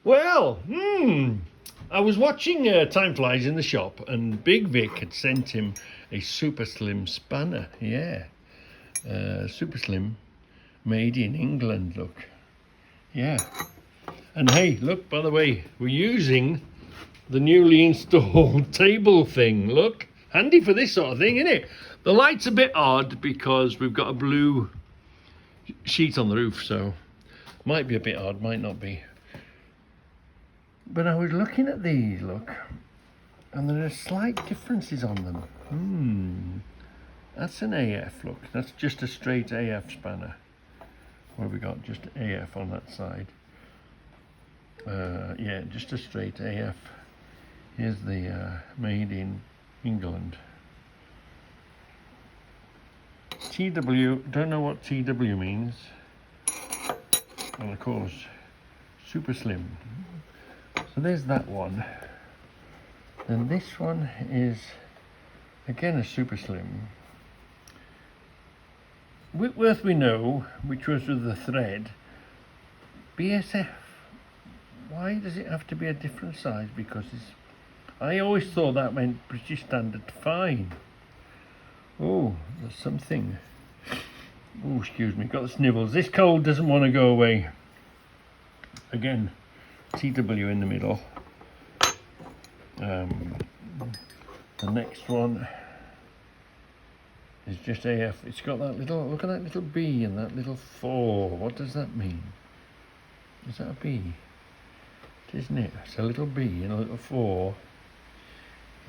Well, I was watching Time Flies in the shop, and Big Vic had sent him a super slim spanner. Yeah, super slim, made in England. Look, yeah. And hey, look, by the way, we're using the newly installed table thing. Look, handy for this sort of thing, isn't it? The light's a bit odd because we've got a blue sheet on the roof, so might be a bit odd, might not be. But I was looking at these, look, and there are slight differences on them. That's an AF, look. That's just a straight AF spanner. Where we got just AF on that side. Yeah, just a straight AF. Here's the made in England. TW, don't know what TW means. And of course, super slim. So there's that one. Then this one is again a super slim. Whitworth we know, which was with the thread. BSF, why does it have to be a different size? Because I always thought that meant British Standard Fine. Oh, there's something. Oh, excuse me, got the snivels. This cold doesn't want to go away. Again, TW in the middle. The next one is just AF. It's got that little, look at that little B and that little 4. What does that mean? Is that a B? It isn't it? It's a little B and a little 4.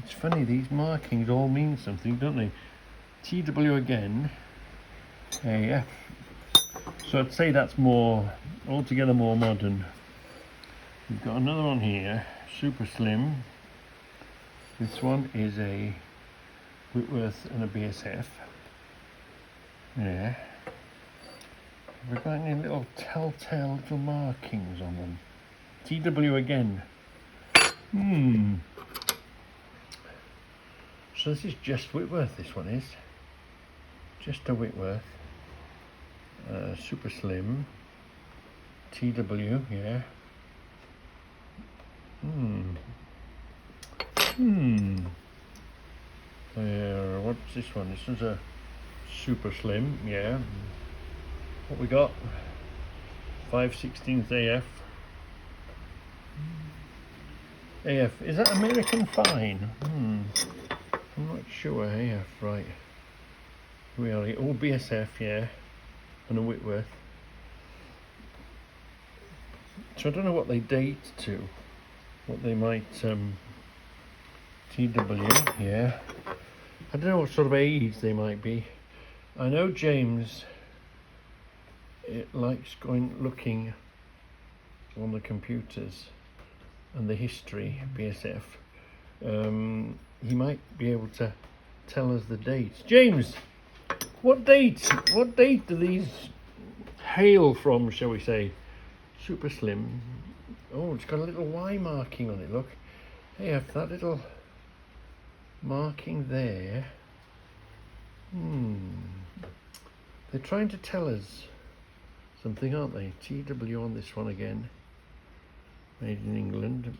It's funny, these markings all mean something, don't they? TW again, AF. So I'd say that's altogether more modern. We've got another one here, super slim. This one is a Whitworth and a BSF. Yeah. We've got any little telltale little markings on them. TW again. So this is just Whitworth, this one is. Just a Whitworth. Super slim. TW, yeah. What's this one? This one's a super slim, yeah. What we got? 5/16 AF. AF, is that American Fine? I'm not sure. AF, right. We are here. Oh, BSF, yeah. And a Whitworth. So I don't know what they date to. What they might, TW, yeah. I don't know what sort of age they might be. I know James likes looking on the computers and the history, BSF. He might be able to tell us the dates. James, what date do these hail from, shall we say? Super slim. Oh, it's got a little Y marking on it, look. Hey, that little marking there. They're trying to tell us something, aren't they? TW on this one again. Made in England.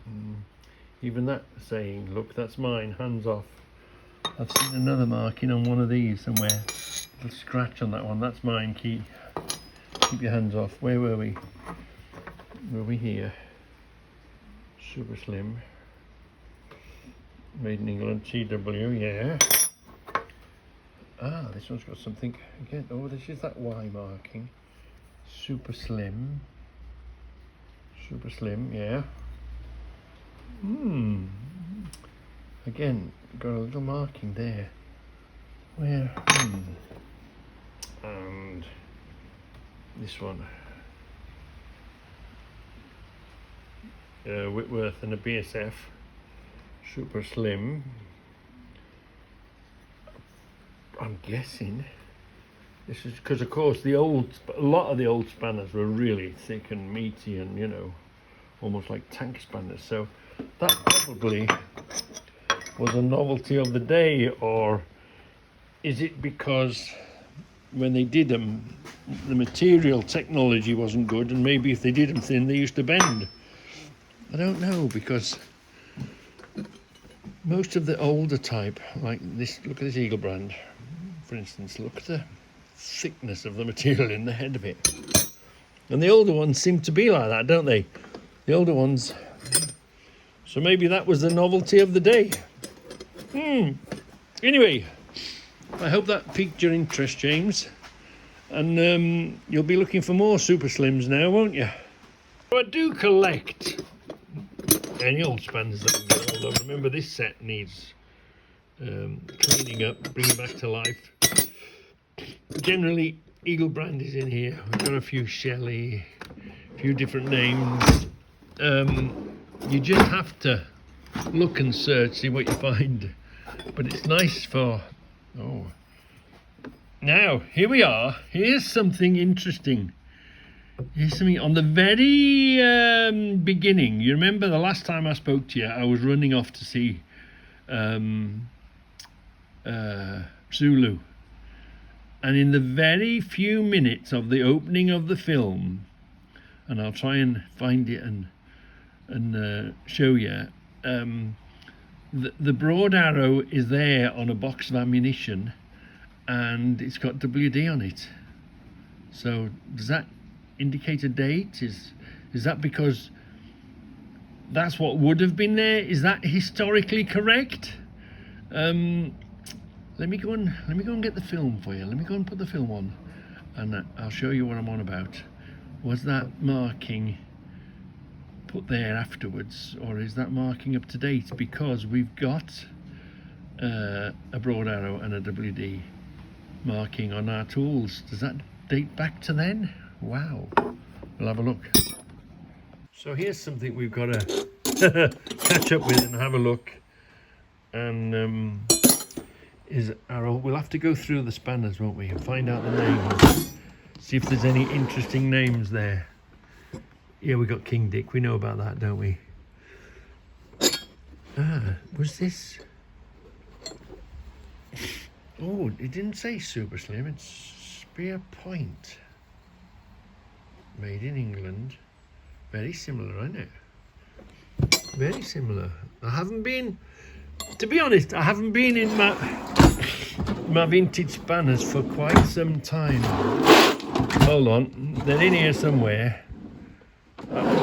Even that saying, look, that's mine, hands off. I've seen another marking on one of these somewhere. A little scratch on that one, that's mine, keep your hands off. Where were we? Were we here? Super slim. Made in England, TW, yeah. Ah, this one's got something again. Oh, this is that Y marking. Super slim. Super slim, yeah. Again, got a little marking there. Where? And this one. Whitworth and a BSF. Super slim. I'm guessing this is because, of course, a lot of the old spanners were really thick and meaty and, you know, almost like tank spanners. So that probably was a novelty of the day, or is it because when they did them, the material technology wasn't good, and maybe if they did them thin, they used to bend? I don't know, because most of the older type, like this, look at this Eagle brand, for instance, look at the thickness of the material in the head of it. And the older ones seem to be like that, don't they? The older ones. So maybe that was the novelty of the day. Anyway, I hope that piqued your interest, James. And you'll be looking for more Super Slims now, won't you? I do collect any old spanners that I get, although remember this set needs cleaning up, bringing back to life. Generally, Eagle brand is in here. We've got a few Shelley, a few different names. You just have to look and search, see what you find. But it's nice for... Oh. Now, here we are. Here's something interesting. Here's something on the very beginning. You remember the last time I spoke to you, I was running off to see Zulu. And in the very few minutes of the opening of the film, and I'll try and find it and show you, the broad arrow is there on a box of ammunition, and it's got WD on it. So does that indicate a date? Is that because that's what would have been there? Is that historically correct? Let me go and get the film for you. Let me go and put the film on, and I'll show you what I'm on about. Was that marking put there afterwards, or is that marking up to date? Because we've got a broad arrow and a WD marking on our tools. Does that date back to then? Wow. We'll have a look. So here's something we've got to catch up with and have a look. And we'll have to go through the spanners, won't we, and find out the names. See if there's any interesting names there. Yeah, we got King Dick. We know about that, don't we? Was this? Oh, it didn't say Super Slim. It's Spear Point. Made in England. Very similar, isn't it? Very similar. I haven't been, to be honest, I haven't been in my vintage spanners for quite some time. Hold on, they're in here somewhere.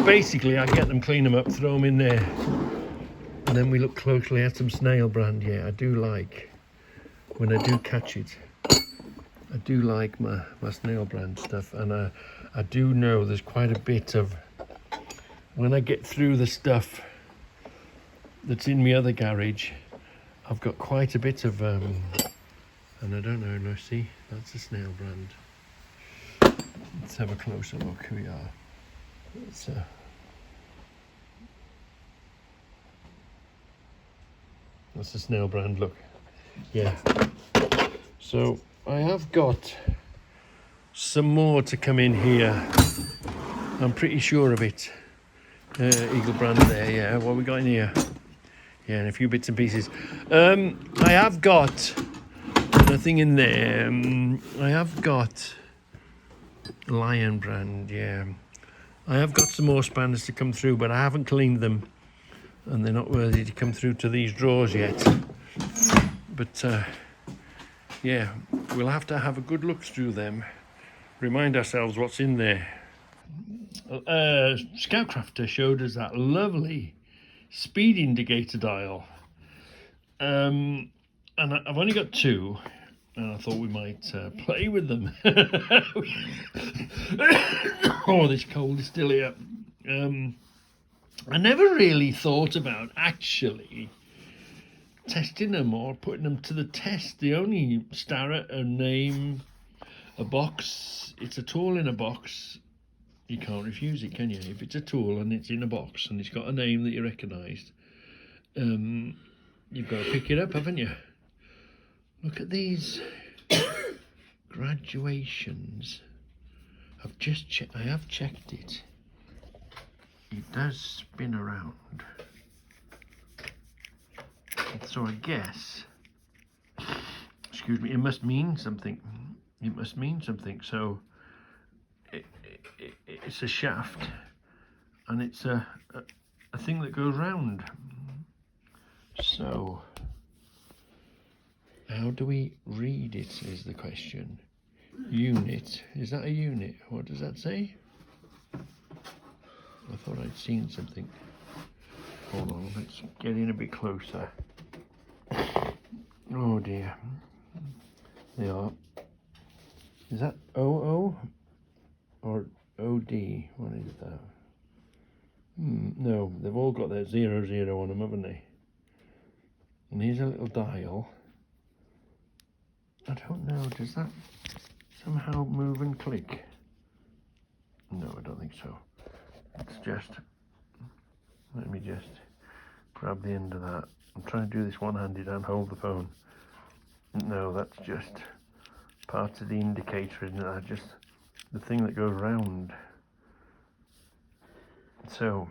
Basically, I get them, clean them up, throw them in there, and then we look closely at some Snail brand. Yeah, I do like, when I do catch it, I do like my Snail brand stuff, and I do know there's quite a bit of, when I get through the stuff that's in my other garage, I've got quite a bit of, and I don't know, no, see, that's a Snail brand. Let's have a closer look. Here we are. That's a Snail brand, look. Yeah. So I have got some more to come in here. I'm pretty sure of it. Eagle brand there, yeah. What we got in here? Yeah, and a few bits and pieces. I have got nothing in there. I have got Lion brand, yeah. I have got some more spanners to come through, but I haven't cleaned them, and they're not worthy to come through to these drawers yet. But yeah, we'll have to have a good look through them, remind ourselves what's in there. Scoutcrafter showed us that lovely speed indicator dial, and I've only got two, and I thought we might play with them. Oh, this cold is still here. I never really thought about actually testing them or putting them to the test. The only starter, a name, a box, it's a tool in a box. You can't refuse it, can you? If it's a tool and it's in a box and it's got a name that you recognise, you've got to pick it up, haven't you? Look at these graduations. I have checked it. It does spin around. So I guess, excuse me, it must mean something. It must mean something. So it's a shaft, and it's a thing that goes round. So, how do we read it is the question. Unit, is that a unit? What does that say? I thought I'd seen something. Hold on, let's get in a bit closer. Oh dear. They are. Is that OO or OD? What is that? No, they've all got their 00 on them, haven't they? And here's a little dial. I don't know, does that somehow move and click? No, I don't think so. It's just, let me just grab the end of that. I'm trying to do this one-handed and hold the phone. No, that's just part of the indicator, isn't it? Just the thing that goes round. So,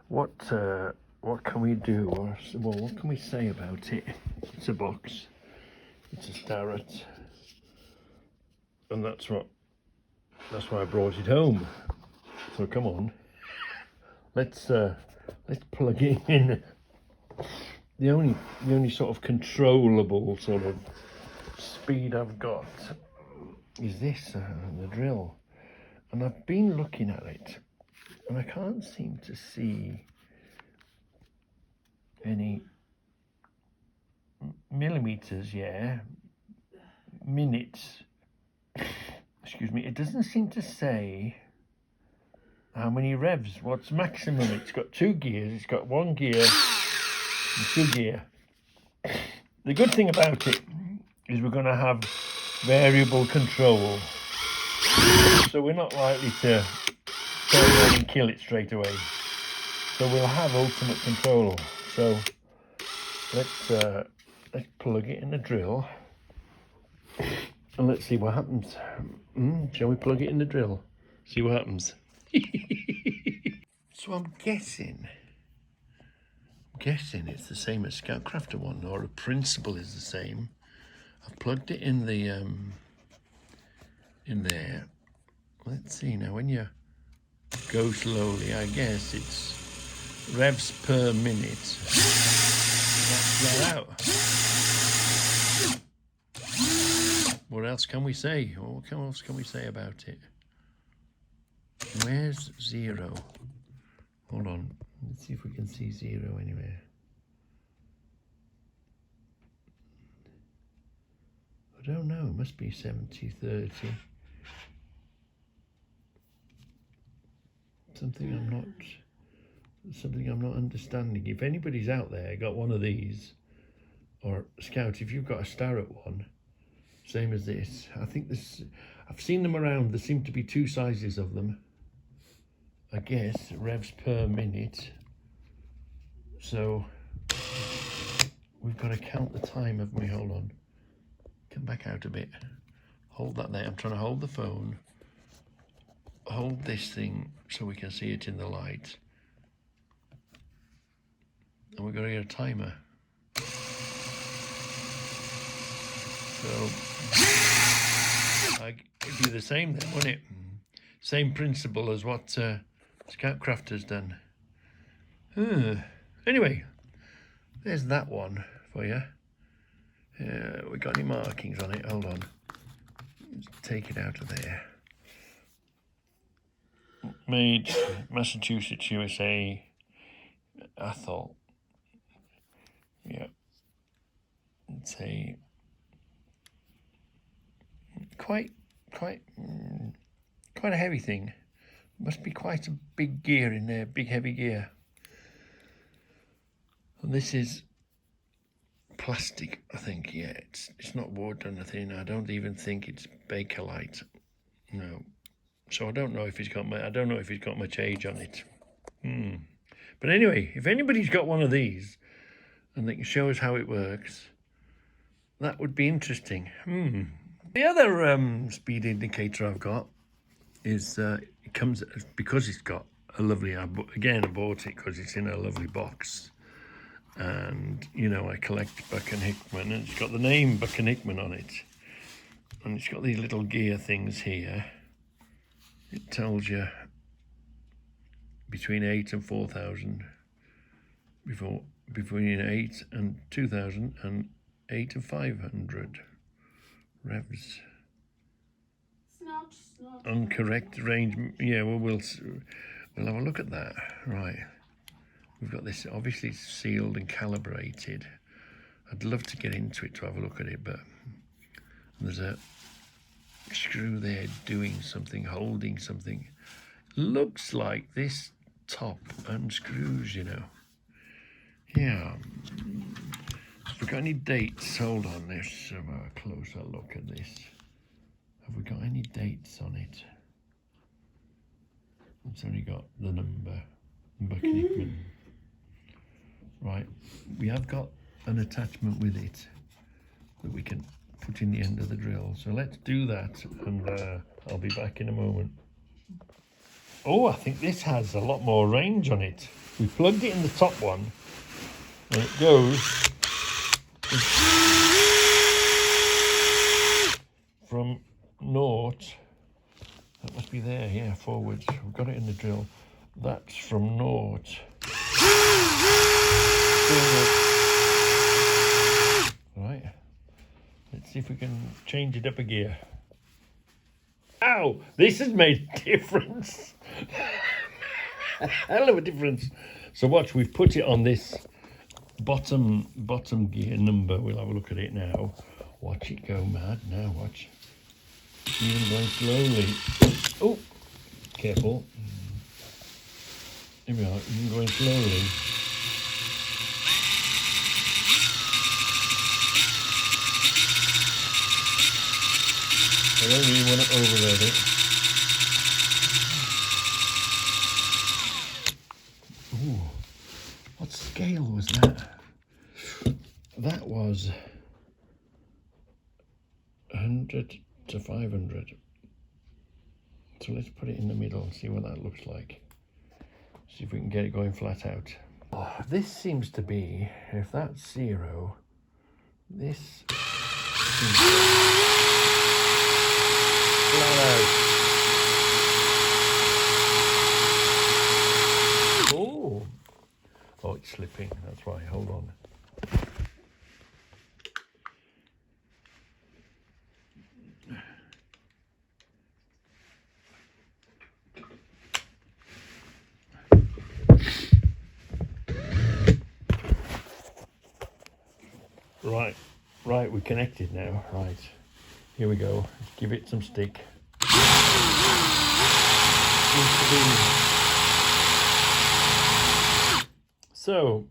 what can we do? Or, well, what can we say about it? It's a box. It's a Starrett, and that's why I brought it home. So come on, let's plug it in. The only sort of controllable sort of speed I've got is this, the drill. And I've been looking at it, and I can't seem to see any millimeters, minutes. Excuse me. It doesn't seem to say how many revs, what's maximum. It's got 2 gears, it's got 1 gear and 2 gear. The good thing about it is we're going to have variable control. So we're not likely to turn on and kill it straight away. So we'll have ultimate control. So let's plug it in the drill and let's see what happens. Shall we plug it in the drill? See what happens. So I'm guessing it's the same as Scout Crafter one, or the principle is the same. I've plugged it in the in there. Let's see now, when you go slowly, I guess it's revs per minute. That's that out. What else can we say? What else can we say about it? Where's 0? Hold on, let's see if we can see 0 anywhere. I don't know, it must be 70-30. Something I'm not understanding. If anybody's out there got one of these, or Scout, if you've got a Starrett one, same as this, I think this, I've seen them around, there seem to be 2 sizes of them. I guess revs per minute. So we've got to count the time, haven't we? Hold on. Come back out a bit. Hold that there. I'm trying to hold the phone. Hold this thing so we can see it in the light. And we've got to get a timer. So it'd be the same then, wouldn't it? Same principle as what Scout Crafter's done. Anyway, there's that one for you. We got any markings on it? Hold on. Let's take it out of there. Made Massachusetts, USA. Athol. Yeah. It's a quite a heavy thing. Must be quite a big gear in there, big heavy gear. And this is plastic, I think. Yeah, it's not wood or anything. I don't even think it's Bakelite. No. So I don't know if he's got much age on it. But anyway, if anybody's got one of these and they can show us how it works, that would be interesting. The other speed indicator I've got is it comes because it's got a lovely. I bought it because it's in a lovely box, and you know I collect Buck and Hickman, and it's got the name Buck and Hickman on it, and it's got these little gear things here. It tells you between 8 and 4,000, between 8 and 2,000 and 8 and 500 revs. Snort. On correct range, yeah. Well, we'll have a look at that. Right, we've got this. Obviously, it's sealed and calibrated. I'd love to get into it to have a look at it, but there's a screw there doing something, holding something. Looks like this top unscrews, you know. Yeah. Have we got any dates? Hold on, let's have a closer look at this. Have we got any dates on it? It's only got the number, Buckinghamman. Right, we have got an attachment with it that we can put in the end of the drill. So let's do that, and I'll be back in a moment. Oh, I think this has a lot more range on it. We plugged it in the top one, and it goes from naught. That must be there, yeah, forwards. We've got it in the drill. That's from naught. Right. Let's see if we can change it up a gear. Ow! This has made a difference. A hell of a difference. So watch, we've put it on this bottom gear number. We'll have a look at it now. Watch it go mad now, watch. Even going slowly. Oh, careful. Here we are, even going slowly. I don't really want to overload it. Ooh, what scale was that? That was 100 to 500. So let's put it in the middle and see what that looks like. See if we can get it going flat out. Oh, this seems to be, if that's 0, this seems to be flat out. Oh, oh, it's slipping. That's why. Hold on. Right, we're connected now. Right, here we go. Let's give it some stick. So,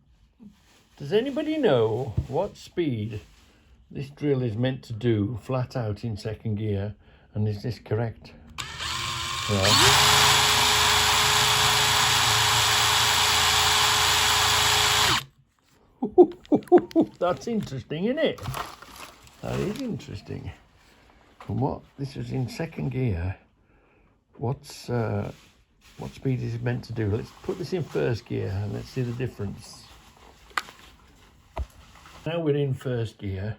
does anybody know what speed this drill is meant to do flat out in second gear? And is this correct? Yeah. That's interesting, isn't it? That is interesting. And what this is in second gear, what speed is it meant to do? Let's put this in first gear and let's see the difference. Now we're in first gear.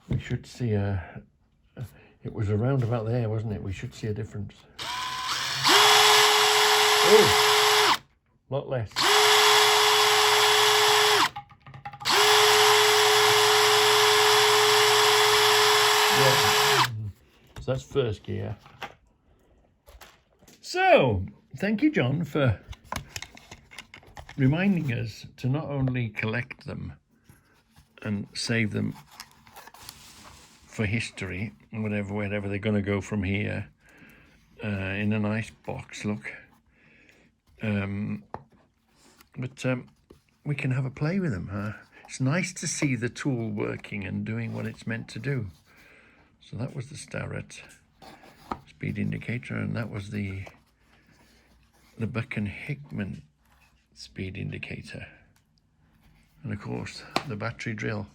We should see it was around about there, wasn't it? We should see a difference. Oh, a lot less. So that's first gear. So, thank you, John, for reminding us to not only collect them and save them for history, wherever they're going to go from here, in a nice box, look. But we can have a play with them. It's nice to see the tool working and doing what it's meant to do. So that was the Starrett speed indicator, and that was the Buckinghamman speed indicator, and of course the battery drill.